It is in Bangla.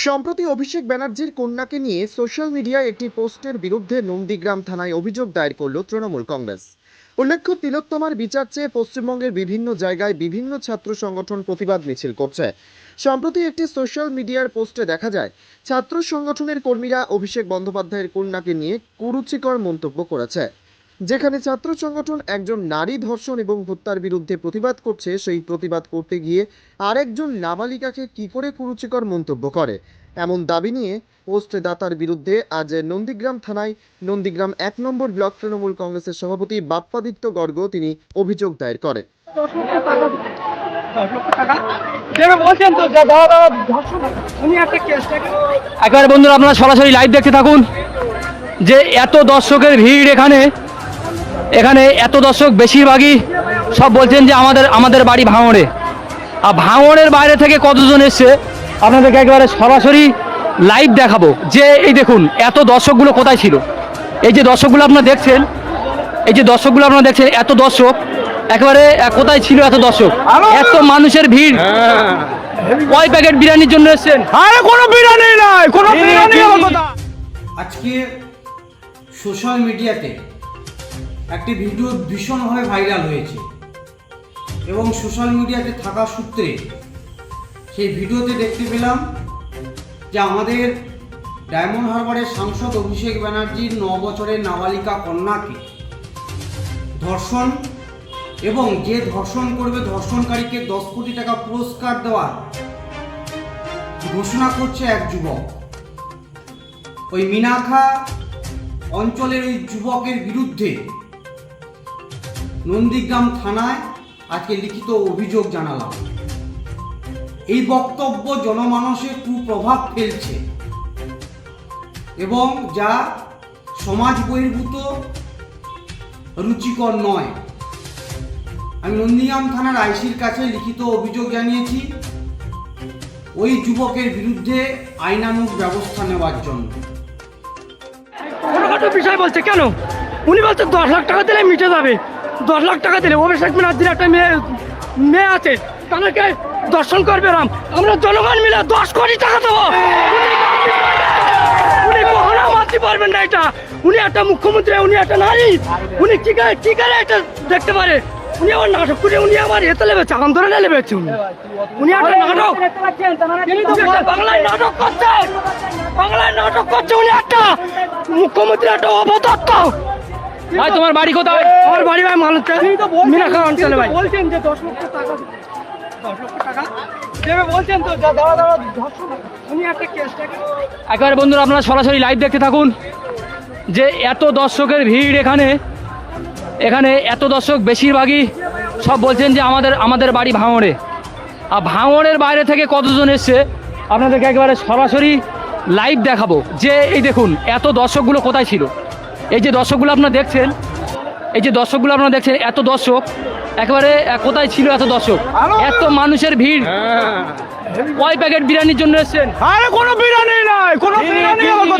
সম্প্রতি অভিষেক ব্যানার্জির কন্যাকে নিয়ে সোশ্যাল মিডিয়ায় একটি পোস্টের বিরুদ্ধে নন্দীগ্রাম থানায় অভিযোগ দায়ের করল তৃণমূল কংগ্রেস। উল্লেখ্য, তিলোত্তমার বিচার চেয়ে পশ্চিমবঙ্গের বিভিন্ন জায়গায় বিভিন্ন ছাত্র সংগঠন প্রতিবাদ মিছিল করছে। সম্প্রতি একটি সোশ্যাল মিডিয়ার পোস্টে দেখা যায় ছাত্র সংগঠনের কর্মীরা অভিষেক বন্দ্যোপাধ্যায়ের কন্যাকে নিয়ে কুরুচিকর মন্তব্য করেছে। যেখানে ছাত্র সংগঠন একজন নারী ধর্ষণ এবং হত্যার বিরুদ্ধে প্রতিবাদ করছে, সেই প্রতিবাদ করতে গিয়ে আরেকজন নাবালিকাকে কি করে কুরুচিকর মন্তব্য করে, এমন দাবি নিয়ে পোস্ট দাতার বিরুদ্ধে আজ নন্দীগ্রাম থানায় নন্দীগ্রাম 1 নম্বর ব্লক তৃণমূল কংগ্রেসের সভাপতি বাপ্পাদিত্য গর্গ তিনি অভিযোগ দায়ের করে। একেবারে বন্ধুরা, আপনারা সরাসরি লাইভ দেখতে থাকুন। যে এত দর্শকের ভিড় এখানে এত দর্শক, বেশিরভাগই সব বলছেন যে আমাদের বাড়ি ভাঙড়ে। আর ভাঙড়ের বাইরে থেকে কতজন এসছে আপনাদেরকে একেবারে সরাসরি লাইভ দেখাবো। যে এই দেখুন এত দর্শকগুলো কোথায় ছিল। এই যে দর্শকগুলো আপনারা দেখছেন, এত দর্শক একেবারে কোথায় ছিল এত দর্শক, এত মানুষের ভিড়। কয় প্যাকেট বিরিয়ানির জন্য এসছেন? আরে কোনো বিরিয়ানি নাই, কোনো বিরিয়ানি আমার কথা। আজকে সোশ্যাল মিডিয়াতে একটি ভিডিও ভীষণভাবে ভাইরাল হয়েছে এবং সোশ্যাল মিডিয়াতে থাকা সূত্রে সেই ভিডিওতে দেখতে পেলাম যে আমাদের ডায়মন্ড হারবারের সাংসদ অভিষেক ব্যানার্জির 9 বছরের নাবালিকা কন্যাকে ধর্ষণ এবং যে ধর্ষণ করবে ধর্ষণকারীকে 10 কোটি টাকা পুরস্কার দেওয়ার ঘোষণা করছে এক যুবক। ওই মিনাখা অঞ্চলের ওই যুবকের বিরুদ্ধে নন্দীগ্রাম থানায় আজকে লিখিত অভিযোগ জানালাম। এই বক্তব্য জনমানসে কুপ্রভাব ফেলছে এবং যা সমাজ বহির্ভূত, রুচিকর নয়। আমি নন্দীগ্রাম থানার আইসির কাছে লিখিত অভিযোগ জানিয়েছি ওই যুবকের বিরুদ্ধে আইনানুগ ব্যবস্থা নেওয়ার জন্য। ছোটখাটো বিষয় বলছে কেন? উনি বলছে 10 লাখ টাকা দিলে মিটে যাবে। 10 লাখ টাকা দিলে অভিষেক ব্যানার্জির একটা মেয়ে আছে, তাদেরকে দর্শন করবে রাম। আমরা জনগণ মিলে 10 কোটি টাকা দেবো। উনি কখনো মানতে পারবেন না এটা। উনি একটা মুখ্যমন্ত্রী, উনি একটা নারী, উনি কি করে এটা দেখতে পারে? উনি আমার নাটক করে, উনি আমার এতে লেবেছে, আন্দোলনে লেবেছে। উনি একটা নাটক, বাংলায় নাটক করছে। উনি একটা মুখ্যমন্ত্রী, একটা অপদত্ত। ভাই তোমার বাড়ি কোথায়? আমার বাড়ি ভাই মালতে মিনাখা অঞ্চলে। ভাই বলছেন যে 10 লক্ষ টাকা দেবে বলছেন তো, উনি একটা কেসটাকে। একেবারে বন্ধুরা, আপনারা সরাসরি লাইভ দেখতে থাকুন। যে এত দর্শকের ভিড় এখানে এত দর্শক, বেশিরভাগই সব বলছেন যে আমাদের বাড়ি ভাঙড়ে। আর ভাঙড়ের বাইরে থেকে কতজন এসছে আপনাদেরকে একেবারে সরাসরি লাইভ দেখাবো। যে এই দেখুন এত দর্শকগুলো কোথায় ছিল। এই যে দর্শকগুলো আপনারা দেখছেন, এত দর্শক একেবারে কোথায় ছিল এত দর্শক, এত মানুষের ভিড়। কয় প্যাকেট বিরিয়ানির জন্য এসছেন? আরে কোনো বিরিয়ানি নাই, কোনো বিরিয়ানি আমার কথা।